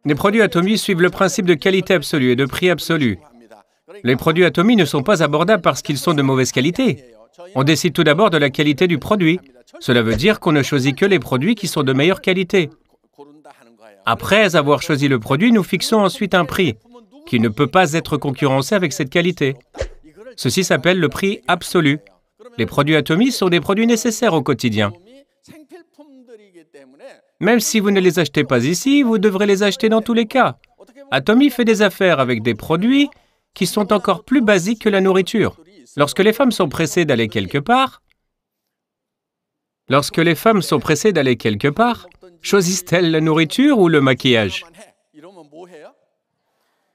Les produits Atomy suivent le principe de qualité absolue et de prix absolu. Les produits Atomy ne sont pas abordables parce qu'ils sont de mauvaise qualité. On décide tout d'abord de la qualité du produit. Cela veut dire qu'on ne choisit que les produits qui sont de meilleure qualité. Après avoir choisi le produit, nous fixons ensuite un prix qui ne peut pas être concurrencé avec cette qualité. Ceci s'appelle le prix absolu. Les produits Atomy sont des produits nécessaires au quotidien. Même si vous ne les achetez pas ici, vous devrez les acheter dans tous les cas. Atomy fait des affaires avec des produits qui sont encore plus basiques que la nourriture. Lorsque les femmes sont pressées d'aller quelque part, choisissent-elles la nourriture ou le maquillage?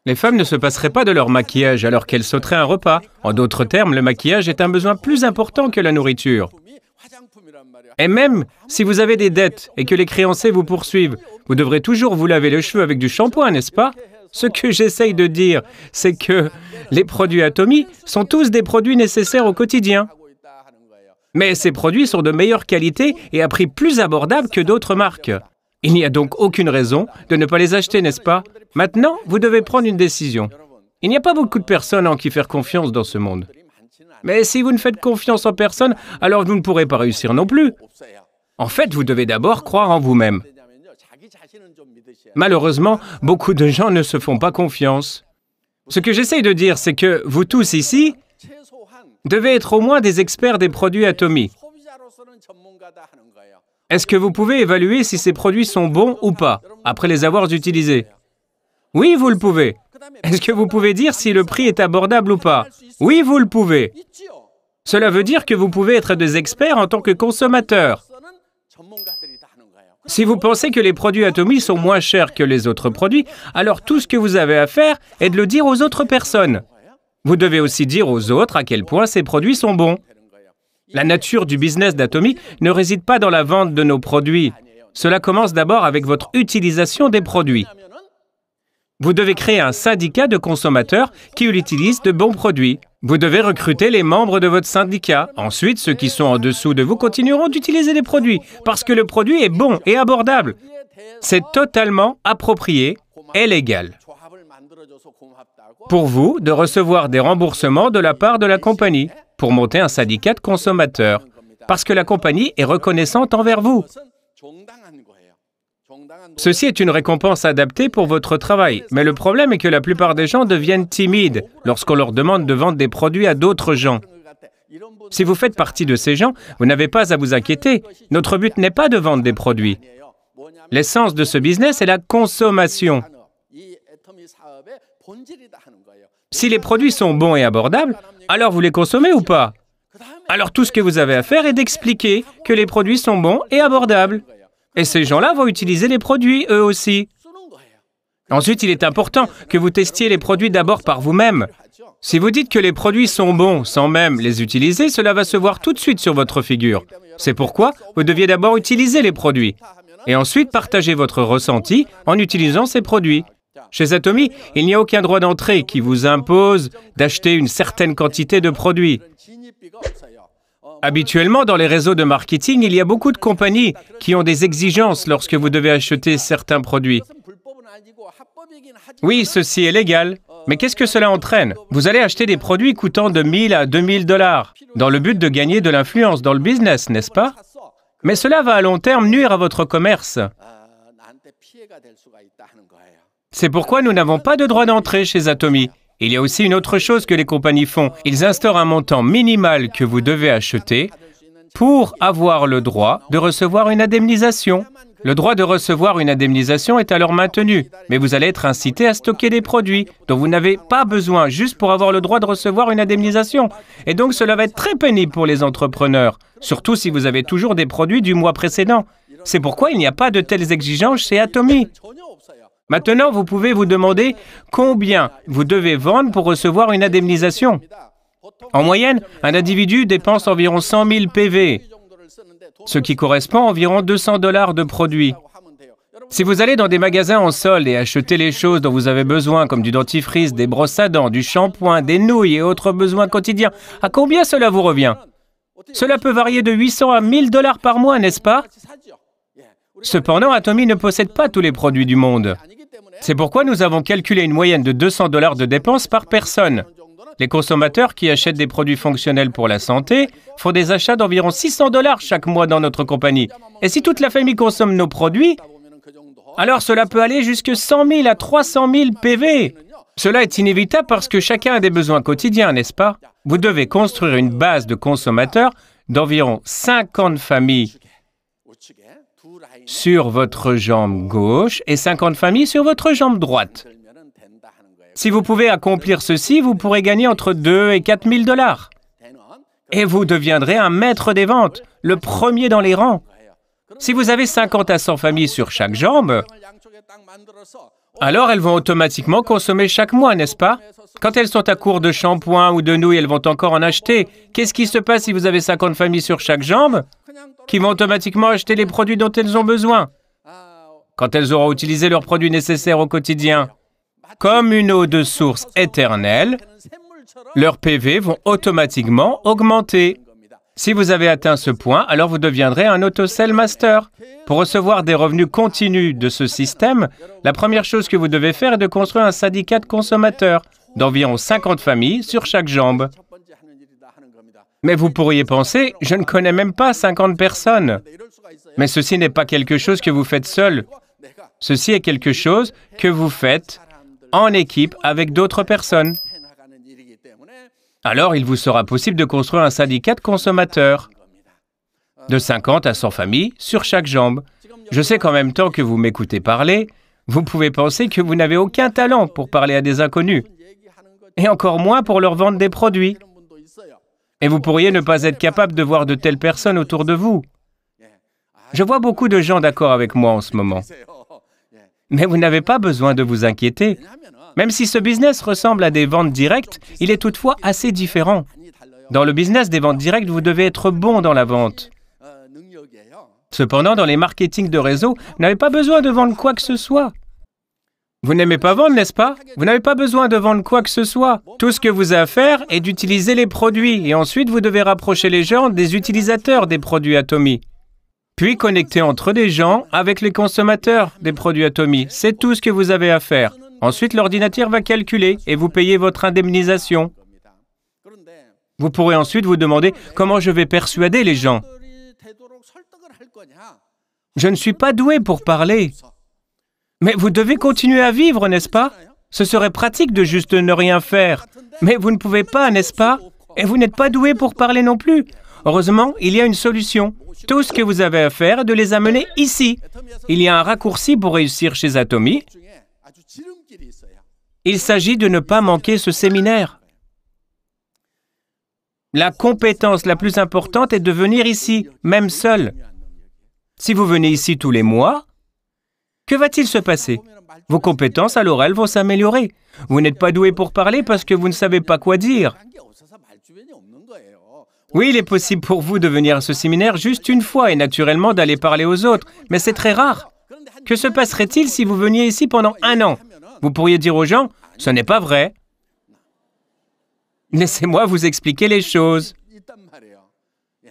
Les femmes ne se passeraient pas de leur maquillage alors qu'elles sauteraient un repas. En d'autres termes, le maquillage est un besoin plus important que la nourriture. Et même si vous avez des dettes et que les créanciers vous poursuivent, vous devrez toujours vous laver les cheveux avec du shampoing, n'est-ce pas? Ce que j'essaye de dire, c'est que les produits Atomy sont tous des produits nécessaires au quotidien. Mais ces produits sont de meilleure qualité et à prix plus abordable que d'autres marques. Il n'y a donc aucune raison de ne pas les acheter, n'est-ce pas? Maintenant, vous devez prendre une décision. Il n'y a pas beaucoup de personnes en qui faire confiance dans ce monde. Mais si vous ne faites confiance en personne, alors vous ne pourrez pas réussir non plus. En fait, vous devez d'abord croire en vous-même. Malheureusement, beaucoup de gens ne se font pas confiance. Ce que j'essaye de dire, c'est que vous tous ici devez être au moins des experts des produits Atomy. Est-ce que vous pouvez évaluer si ces produits sont bons ou pas, après les avoir utilisés? Oui, vous le pouvez. Est-ce que vous pouvez dire si le prix est abordable ou pas? Oui, vous le pouvez. Cela veut dire que vous pouvez être des experts en tant que consommateur. Si vous pensez que les produits Atomy sont moins chers que les autres produits, alors tout ce que vous avez à faire est de le dire aux autres personnes. Vous devez aussi dire aux autres à quel point ces produits sont bons. La nature du business d'Atomy ne réside pas dans la vente de nos produits. Cela commence d'abord avec votre utilisation des produits. Vous devez créer un syndicat de consommateurs qui utilisent de bons produits. Vous devez recruter les membres de votre syndicat. Ensuite, ceux qui sont en dessous de vous continueront d'utiliser les produits parce que le produit est bon et abordable. C'est totalement approprié et légal. Pour vous, de recevoir des remboursements de la part de la compagnie pour monter un syndicat de consommateurs parce que la compagnie est reconnaissante envers vous. Ceci est une récompense adaptée pour votre travail, mais le problème est que la plupart des gens deviennent timides lorsqu'on leur demande de vendre des produits à d'autres gens. Si vous faites partie de ces gens, vous n'avez pas à vous inquiéter. Notre but n'est pas de vendre des produits. L'essence de ce business est la consommation. Si les produits sont bons et abordables, alors vous les consommez ou pas? Alors tout ce que vous avez à faire est d'expliquer que les produits sont bons et abordables. Et ces gens-là vont utiliser les produits, eux aussi. Ensuite, il est important que vous testiez les produits d'abord par vous-même. Si vous dites que les produits sont bons sans même les utiliser, cela va se voir tout de suite sur votre figure. C'est pourquoi vous deviez d'abord utiliser les produits. Et ensuite, partager votre ressenti en utilisant ces produits. Chez Atomy, il n'y a aucun droit d'entrée qui vous impose d'acheter une certaine quantité de produits. Habituellement, dans les réseaux de marketing, il y a beaucoup de compagnies qui ont des exigences lorsque vous devez acheter certains produits. Oui, ceci est légal. Mais qu'est-ce que cela entraîne? Vous allez acheter des produits coûtant de 1 000 à 2 000 $ dans le but de gagner de l'influence dans le business, n'est-ce pas? Mais cela va à long terme nuire à votre commerce. C'est pourquoi nous n'avons pas de droit d'entrée chez Atomy. Il y a aussi une autre chose que les compagnies font. Ils instaurent un montant minimal que vous devez acheter pour avoir le droit de recevoir une indemnisation. Le droit de recevoir une indemnisation est alors maintenu, mais vous allez être incité à stocker des produits dont vous n'avez pas besoin juste pour avoir le droit de recevoir une indemnisation. Et donc cela va être très pénible pour les entrepreneurs, surtout si vous avez toujours des produits du mois précédent. C'est pourquoi il n'y a pas de telles exigences chez Atomy. Maintenant, vous pouvez vous demander combien vous devez vendre pour recevoir une indemnisation. En moyenne, un individu dépense environ 100 000 PV, ce qui correspond à environ 200 $ de produits. Si vous allez dans des magasins en solde et achetez les choses dont vous avez besoin, comme du dentifrice, des brosses à dents, du shampoing, des nouilles et autres besoins quotidiens, à combien cela vous revient? Cela peut varier de 800 à 1 000 $ par mois, n'est-ce pas? Cependant, Atomy ne possède pas tous les produits du monde. C'est pourquoi nous avons calculé une moyenne de $200 de dépenses par personne. Les consommateurs qui achètent des produits fonctionnels pour la santé font des achats d'environ $600 chaque mois dans notre compagnie. Et si toute la famille consomme nos produits, alors cela peut aller jusqu'à 100 000 à 300 000 PV. Cela est inévitable parce que chacun a des besoins quotidiens, n'est-ce pas? Vous devez construire une base de consommateurs d'environ 50 familles sur votre jambe gauche et 50 familles sur votre jambe droite. Si vous pouvez accomplir ceci, vous pourrez gagner entre 2 et 4 000 $. Et vous deviendrez un maître des ventes, le premier dans les rangs. Si vous avez 50 à 100 familles sur chaque jambe, alors elles vont automatiquement consommer chaque mois, n'est-ce pas? Quand elles sont à court de shampoing ou de nouilles, elles vont encore en acheter. Qu'est-ce qui se passe si vous avez 50 familles sur chaque jambe qui vont automatiquement acheter les produits dont elles ont besoin quand elles auront utilisé leurs produits nécessaires au quotidien? Comme une eau de source éternelle, leurs PV vont automatiquement augmenter. Si vous avez atteint ce point, alors vous deviendrez un auto-sell master. Pour recevoir des revenus continus de ce système, la première chose que vous devez faire est de construire un syndicat de consommateurs d'environ 50 familles sur chaque jambe. Mais vous pourriez penser, je ne connais même pas 50 personnes. Mais ceci n'est pas quelque chose que vous faites seul. Ceci est quelque chose que vous faites en équipe avec d'autres personnes. Alors, il vous sera possible de construire un syndicat de consommateurs de 50 à 100 familles sur chaque jambe. Je sais qu'en même temps que vous m'écoutez parler, vous pouvez penser que vous n'avez aucun talent pour parler à des inconnus, et encore moins pour leur vendre des produits. Et vous pourriez ne pas être capable de voir de telles personnes autour de vous. Je vois beaucoup de gens d'accord avec moi en ce moment. Mais vous n'avez pas besoin de vous inquiéter. Même si ce business ressemble à des ventes directes, il est toutefois assez différent. Dans le business des ventes directes, vous devez être bon dans la vente. Cependant, dans les marketing de réseau, vous n'avez pas besoin de vendre quoi que ce soit. Vous n'aimez pas vendre, n'est-ce pas? Vous n'avez pas besoin de vendre quoi que ce soit. Tout ce que vous avez à faire est d'utiliser les produits et ensuite vous devez rapprocher les gens des utilisateurs des produits Atomy. Puis connecter entre des gens avec les consommateurs des produits Atomy. C'est tout ce que vous avez à faire. Ensuite, l'ordinateur va calculer et vous payez votre indemnisation. Vous pourrez ensuite vous demander comment je vais persuader les gens. Je ne suis pas doué pour parler. Mais vous devez continuer à vivre, n'est-ce pas? Ce serait pratique de juste ne rien faire. Mais vous ne pouvez pas, n'est-ce pas? Et vous n'êtes pas doué pour parler non plus. Heureusement, il y a une solution. Tout ce que vous avez à faire est de les amener ici. Il y a un raccourci pour réussir chez Atomy. Il s'agit de ne pas manquer ce séminaire. La compétence la plus importante est de venir ici, même seul. Si vous venez ici tous les mois, que va-t-il se passer? Vos compétences à l'oral vont s'améliorer. Vous n'êtes pas doué pour parler parce que vous ne savez pas quoi dire. Oui, il est possible pour vous de venir à ce séminaire juste une fois et naturellement d'aller parler aux autres, mais c'est très rare. Que se passerait-il si vous veniez ici pendant 1 an? Vous pourriez dire aux gens, ce n'est pas vrai. Laissez-moi vous expliquer les choses.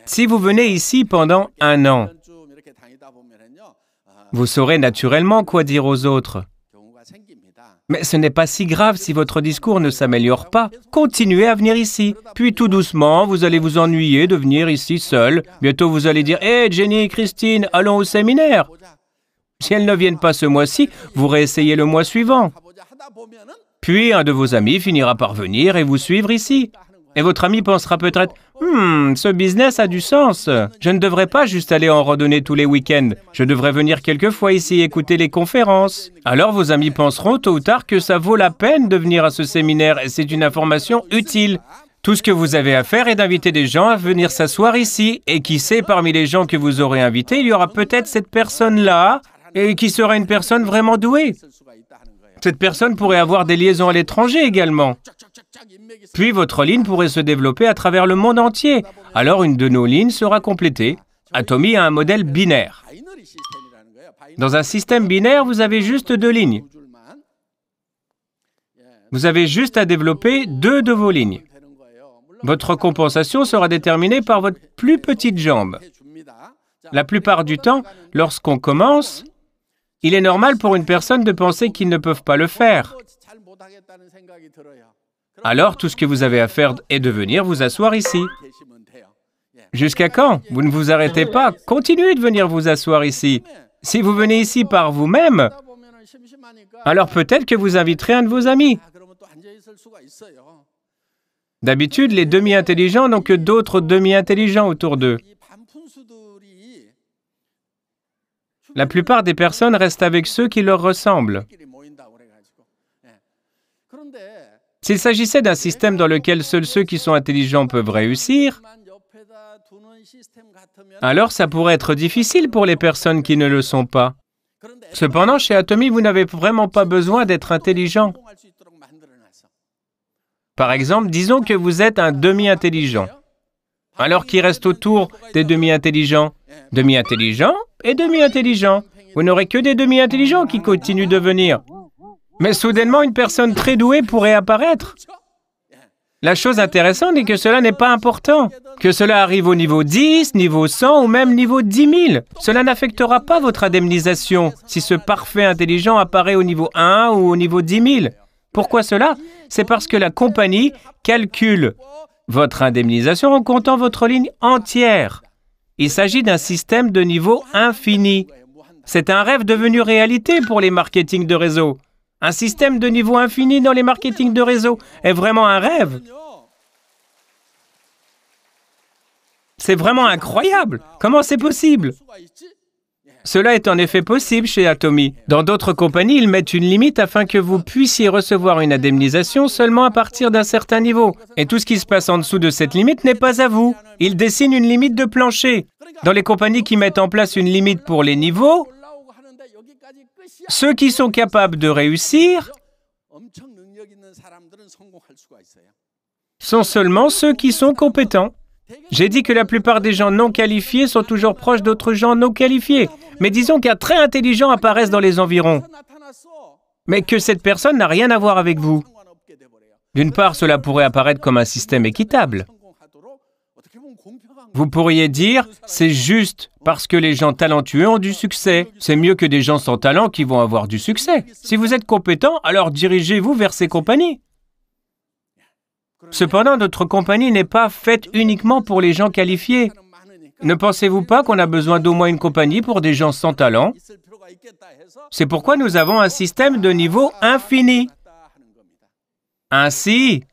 Si vous venez ici pendant 1 an, vous saurez naturellement quoi dire aux autres. Mais ce n'est pas si grave si votre discours ne s'améliore pas. Continuez à venir ici. Puis tout doucement, vous allez vous ennuyer de venir ici seul. Bientôt, vous allez dire « Hé, Jenny et Christine, allons au séminaire !» Si elles ne viennent pas ce mois-ci, vous réessayez le mois suivant. Puis un de vos amis finira par venir et vous suivre ici. Et votre ami pensera peut-être « ce business a du sens. Je ne devrais pas juste aller en randonnée tous les week-ends. Je devrais venir quelques fois ici écouter les conférences. » Alors vos amis penseront tôt ou tard que ça vaut la peine de venir à ce séminaire et c'est une information utile. Tout ce que vous avez à faire est d'inviter des gens à venir s'asseoir ici. Et qui sait, parmi les gens que vous aurez invités, il y aura peut-être cette personne-là et qui sera une personne vraiment douée. Cette personne pourrait avoir des liaisons à l'étranger également. Puis votre ligne pourrait se développer à travers le monde entier. Alors une de nos lignes sera complétée. Atomy a un modèle binaire. Dans un système binaire, vous avez juste 2 lignes. Vous avez juste à développer 2 de vos lignes. Votre compensation sera déterminée par votre plus petite jambe. La plupart du temps, lorsqu'on commence, Il est normal pour une personne de penser qu'ils ne peuvent pas le faire. Alors, tout ce que vous avez à faire est de venir vous asseoir ici. Jusqu'à quand? Vous ne vous arrêtez pas. Continuez de venir vous asseoir ici. Si vous venez ici par vous-même, alors peut-être que vous inviterez un de vos amis. D'habitude, les demi-intelligents n'ont que d'autres demi-intelligents autour d'eux. La plupart des personnes restent avec ceux qui leur ressemblent. S'il s'agissait d'un système dans lequel seuls ceux qui sont intelligents peuvent réussir, alors ça pourrait être difficile pour les personnes qui ne le sont pas. Cependant, chez Atomy, vous n'avez vraiment pas besoin d'être intelligent. Par exemple, disons que vous êtes un demi-intelligent. Alors qui reste autour des demi-intelligents? Demi-intelligents et demi-intelligents. Vous n'aurez que des demi-intelligents qui continuent de venir. Mais soudainement, une personne très douée pourrait apparaître. La chose intéressante est que cela n'est pas important. Que cela arrive au niveau 10, niveau 100 ou même niveau 10 000. Cela n'affectera pas votre indemnisation si ce parfait intelligent apparaît au niveau 1 ou au niveau 10 000. Pourquoi cela? C'est parce que la compagnie calcule votre indemnisation en comptant votre ligne entière. Il s'agit d'un système de niveau infini. C'est un rêve devenu réalité pour les marketings de réseau. Un système de niveau infini dans les marketings de réseau est vraiment un rêve. C'est vraiment incroyable. Comment c'est possible? Cela est en effet possible chez Atomy. Dans d'autres compagnies, ils mettent une limite afin que vous puissiez recevoir une indemnisation seulement à partir d'un certain niveau. Et tout ce qui se passe en dessous de cette limite n'est pas à vous. Ils dessinent une limite de plancher. Dans les compagnies qui mettent en place une limite pour les niveaux, ceux qui sont capables de réussir sont seulement ceux qui sont compétents. J'ai dit que la plupart des gens non qualifiés sont toujours proches d'autres gens non qualifiés. Mais disons qu'un très intelligent apparaisse dans les environs, mais que cette personne n'a rien à voir avec vous. D'une part, cela pourrait apparaître comme un système équitable. Vous pourriez dire, c'est juste parce que les gens talentueux ont du succès. C'est mieux que des gens sans talent qui vont avoir du succès. Si vous êtes compétent, alors dirigez-vous vers ces compagnies. Cependant, notre compagnie n'est pas faite uniquement pour les gens qualifiés. Ne pensez-vous pas qu'on a besoin d'au moins une compagnie pour des gens sans talent? C'est pourquoi nous avons un système de niveau infini. Ainsi,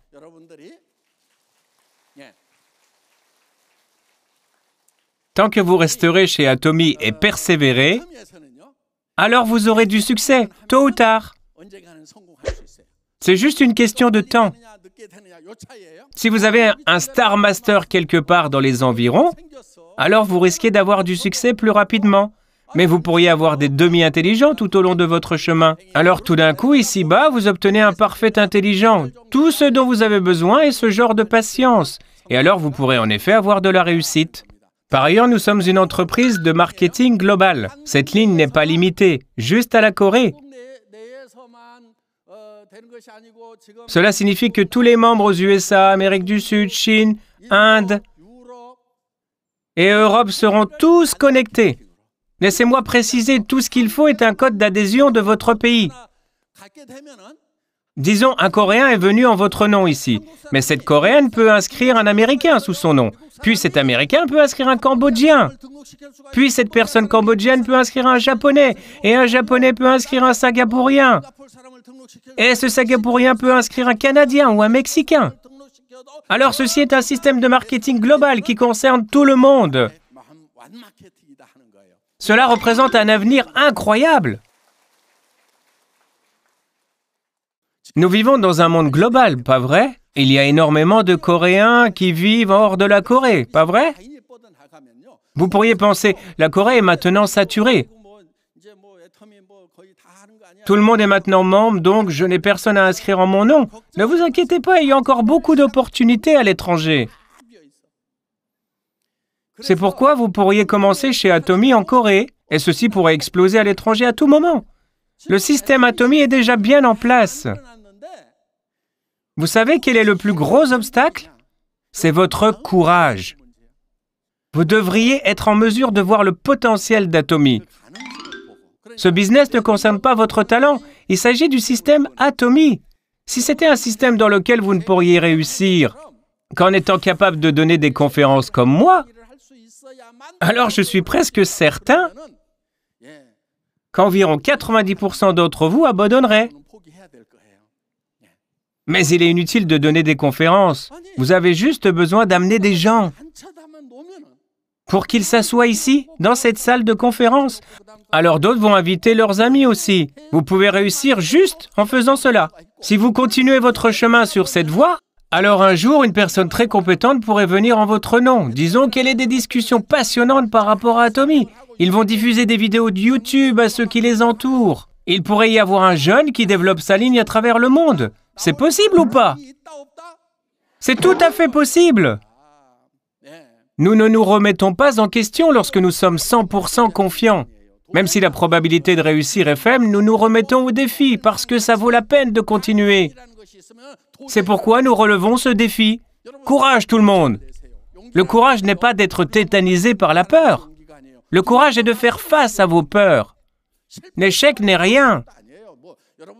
tant que vous resterez chez Atomy et persévérez, alors vous aurez du succès, tôt ou tard. C'est juste une question de temps. Si vous avez un Star Master quelque part dans les environs, alors vous risquez d'avoir du succès plus rapidement. Mais vous pourriez avoir des demi-intelligents tout au long de votre chemin. Alors tout d'un coup, ici-bas, vous obtenez un parfait intelligent. Tout ce dont vous avez besoin est ce genre de patience. Et alors vous pourrez en effet avoir de la réussite. Par ailleurs, nous sommes une entreprise de marketing global. Cette ligne n'est pas limitée, juste à la Corée. Cela signifie que tous les membres aux USA, Amérique du Sud, Chine, Inde et Europe seront tous connectés. Laissez-moi préciser, tout ce qu'il faut est un code d'adhésion de votre pays. Disons, un Coréen est venu en votre nom ici, mais cette Coréenne peut inscrire un Américain sous son nom. Puis cet Américain peut inscrire un Cambodgien. Puis cette personne cambodgienne peut inscrire un Japonais. Et un Japonais peut inscrire un Singapourien. Et ce Singapourien peut inscrire un Canadien ou un Mexicain. Alors ceci est un système de marketing global qui concerne tout le monde. Cela représente un avenir incroyable. Nous vivons dans un monde global, pas vrai? Il y a énormément de Coréens qui vivent hors de la Corée, pas vrai? Vous pourriez penser, la Corée est maintenant saturée. Tout le monde est maintenant membre, donc je n'ai personne à inscrire en mon nom. Ne vous inquiétez pas, il y a encore beaucoup d'opportunités à l'étranger. C'est pourquoi vous pourriez commencer chez Atomy en Corée, et ceci pourrait exploser à l'étranger à tout moment. Le système Atomy est déjà bien en place. Vous savez quel est le plus gros obstacle? C'est votre courage. Vous devriez être en mesure de voir le potentiel d'Atomy. Ce business ne concerne pas votre talent. Il s'agit du système Atomy. Si c'était un système dans lequel vous ne pourriez réussir qu'en étant capable de donner des conférences comme moi, alors je suis presque certain qu'environ 90% d'entre vous abandonneraient. Mais il est inutile de donner des conférences. Vous avez juste besoin d'amener des gens pour qu'ils s'assoient ici, dans cette salle de conférence. Alors d'autres vont inviter leurs amis aussi. Vous pouvez réussir juste en faisant cela. Si vous continuez votre chemin sur cette voie, alors un jour, une personne très compétente pourrait venir en votre nom. Disons qu'elle ait des discussions passionnantes par rapport à Atomy. Ils vont diffuser des vidéos de YouTube à ceux qui les entourent. Il pourrait y avoir un jeune qui développe sa ligne à travers le monde. C'est possible ou pas? C'est tout à fait possible. Nous ne nous remettons pas en question lorsque nous sommes 100% confiants. Même si la probabilité de réussir est faible, nous nous remettons au défi parce que ça vaut la peine de continuer. C'est pourquoi nous relevons ce défi. Courage tout le monde! Le courage n'est pas d'être tétanisé par la peur. Le courage est de faire face à vos peurs. L'échec n'est rien.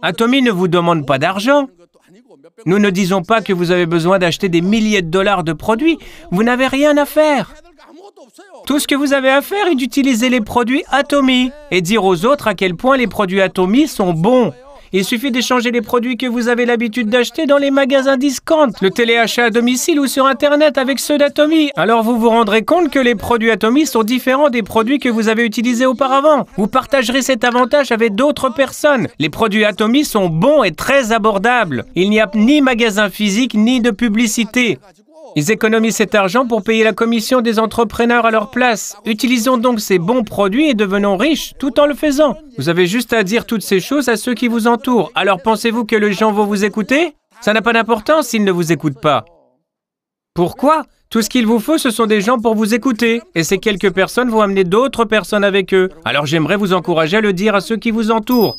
Atomy ne vous demande pas d'argent. Nous ne disons pas que vous avez besoin d'acheter des milliers de dollars de produits. Vous n'avez rien à faire. Tout ce que vous avez à faire est d'utiliser les produits Atomy et dire aux autres à quel point les produits Atomy sont bons. Il suffit d'échanger les produits que vous avez l'habitude d'acheter dans les magasins discount, le téléachat à domicile ou sur Internet avec ceux d'Atomy. Alors vous vous rendrez compte que les produits Atomy sont différents des produits que vous avez utilisés auparavant. Vous partagerez cet avantage avec d'autres personnes. Les produits Atomy sont bons et très abordables. Il n'y a ni magasin physique ni de publicité. Ils économisent cet argent pour payer la commission des entrepreneurs à leur place. Utilisons donc ces bons produits et devenons riches tout en le faisant. Vous avez juste à dire toutes ces choses à ceux qui vous entourent. Alors pensez-vous que les gens vont vous écouter? Ça n'a pas d'importance s'ils ne vous écoutent pas. Pourquoi? Tout ce qu'il vous faut, ce sont des gens pour vous écouter. Et ces quelques personnes vont amener d'autres personnes avec eux. Alors j'aimerais vous encourager à le dire à ceux qui vous entourent.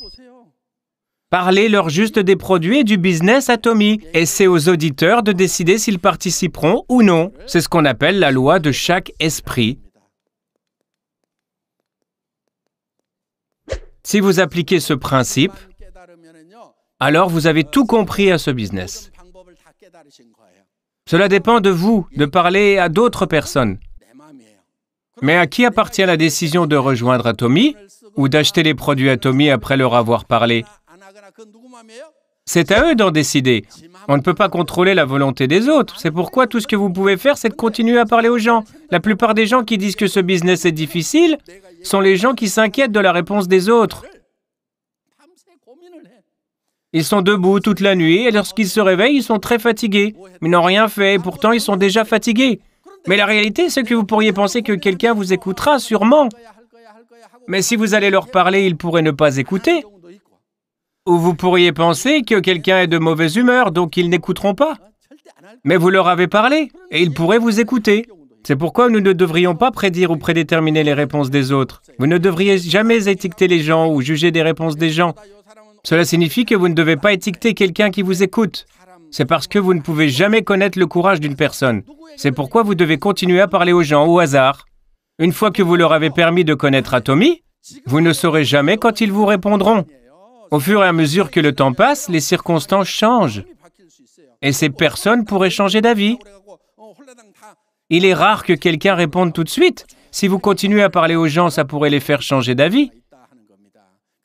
Parlez-leur juste des produits et du business Atomy. Et c'est aux auditeurs de décider s'ils participeront ou non. C'est ce qu'on appelle la loi de chaque esprit. Si vous appliquez ce principe, alors vous avez tout compris à ce business. Cela dépend de vous, de parler à d'autres personnes. Mais à qui appartient la décision de rejoindre Atomy ou d'acheter les produits Atomy après leur avoir parlé? C'est à eux d'en décider. On ne peut pas contrôler la volonté des autres. C'est pourquoi tout ce que vous pouvez faire, c'est de continuer à parler aux gens. La plupart des gens qui disent que ce business est difficile sont les gens qui s'inquiètent de la réponse des autres. Ils sont debout toute la nuit et lorsqu'ils se réveillent, ils sont très fatigués. Ils n'ont rien fait et pourtant ils sont déjà fatigués. Mais la réalité, c'est que vous pourriez penser que quelqu'un vous écoutera, sûrement. Mais si vous allez leur parler, ils pourraient ne pas écouter. Ou vous pourriez penser que quelqu'un est de mauvaise humeur, donc ils n'écouteront pas. Mais vous leur avez parlé, et ils pourraient vous écouter. C'est pourquoi nous ne devrions pas prédire ou prédéterminer les réponses des autres. Vous ne devriez jamais étiqueter les gens ou juger des réponses des gens. Cela signifie que vous ne devez pas étiqueter quelqu'un qui vous écoute. C'est parce que vous ne pouvez jamais connaître le courage d'une personne. C'est pourquoi vous devez continuer à parler aux gens au hasard. Une fois que vous leur avez permis de connaître Atomy, vous ne saurez jamais quand ils vous répondront. Au fur et à mesure que le temps passe, les circonstances changent. Et ces personnes pourraient changer d'avis. Il est rare que quelqu'un réponde tout de suite. Si vous continuez à parler aux gens, ça pourrait les faire changer d'avis.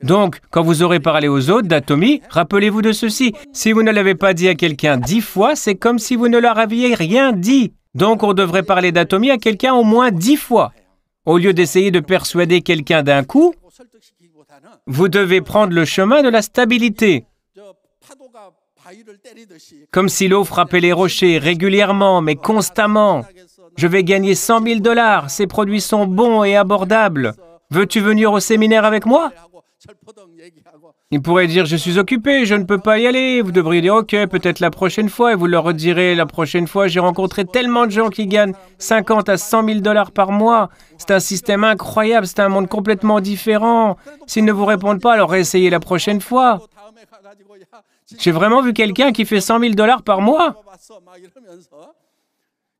Donc, quand vous aurez parlé aux autres d'Atomy, rappelez-vous de ceci. Si vous ne l'avez pas dit à quelqu'un 10 fois, c'est comme si vous ne leur aviez rien dit. Donc, on devrait parler d'Atomy à quelqu'un au moins 10 fois. Au lieu d'essayer de persuader quelqu'un d'un coup, vous devez prendre le chemin de la stabilité. Comme si l'eau frappait les rochers régulièrement, mais constamment. Je vais gagner 100 000 $. Ces produits sont bons et abordables. Veux-tu venir au séminaire avec moi? Ils pourraient dire, je suis occupé, je ne peux pas y aller. Vous devriez dire, ok, peut-être la prochaine fois. Et vous leur redirez, la prochaine fois, j'ai rencontré tellement de gens qui gagnent 50 à 100 000 $ par mois. C'est un système incroyable, c'est un monde complètement différent. S'ils ne vous répondent pas, alors réessayez la prochaine fois. J'ai vraiment vu quelqu'un qui fait 100 000 $ par mois.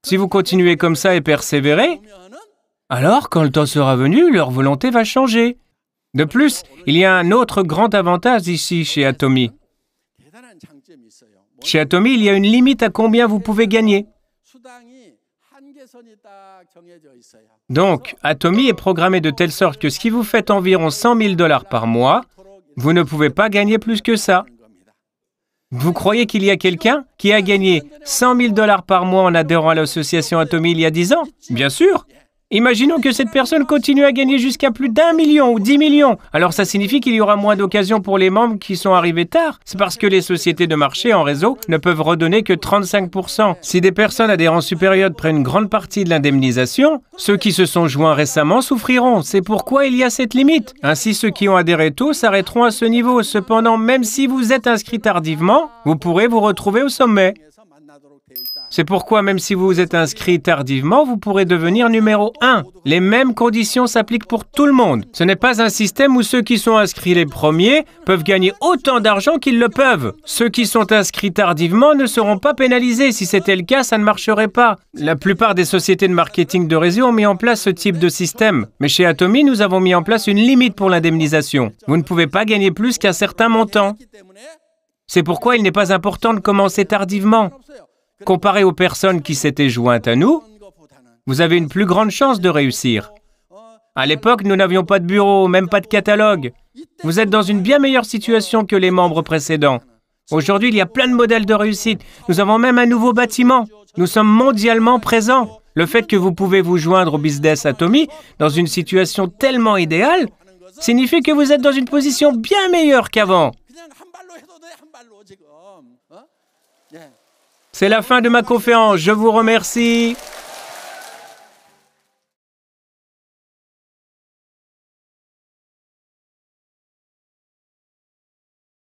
Si vous continuez comme ça et persévérez, alors quand le temps sera venu, leur volonté va changer. De plus, il y a un autre grand avantage ici chez Atomy. Chez Atomy, il y a une limite à combien vous pouvez gagner. Donc, Atomy est programmé de telle sorte que si vous faites environ 100 000 $ par mois, vous ne pouvez pas gagner plus que ça. Vous croyez qu'il y a quelqu'un qui a gagné 100 000 $ par mois en adhérant à l'association Atomy il y a 10 ans? Bien sûr. Imaginons que cette personne continue à gagner jusqu'à plus d'1 million ou 10 millions. Alors ça signifie qu'il y aura moins d'occasions pour les membres qui sont arrivés tard. C'est parce que les sociétés de marché en réseau ne peuvent redonner que 35%. Si des personnes adhérents supérieures prennent une grande partie de l'indemnisation, ceux qui se sont joints récemment souffriront. C'est pourquoi il y a cette limite. Ainsi, ceux qui ont adhéré tôt s'arrêteront à ce niveau. Cependant, même si vous êtes inscrit tardivement, vous pourrez vous retrouver au sommet. C'est pourquoi même si vous êtes inscrit tardivement, vous pourrez devenir numéro 1. Les mêmes conditions s'appliquent pour tout le monde. Ce n'est pas un système où ceux qui sont inscrits les premiers peuvent gagner autant d'argent qu'ils le peuvent. Ceux qui sont inscrits tardivement ne seront pas pénalisés. Si c'était le cas, ça ne marcherait pas. La plupart des sociétés de marketing de réseau ont mis en place ce type de système. Mais chez Atomy, nous avons mis en place une limite pour l'indemnisation. Vous ne pouvez pas gagner plus qu'un certain montant. C'est pourquoi il n'est pas important de commencer tardivement. Comparé aux personnes qui s'étaient jointes à nous, vous avez une plus grande chance de réussir. À l'époque, nous n'avions pas de bureau, même pas de catalogue. Vous êtes dans une bien meilleure situation que les membres précédents. Aujourd'hui, il y a plein de modèles de réussite. Nous avons même un nouveau bâtiment. Nous sommes mondialement présents. Le fait que vous pouvez vous joindre au business Atomy dans une situation tellement idéale signifie que vous êtes dans une position bien meilleure qu'avant. C'est la fin de ma conférence. Je vous remercie.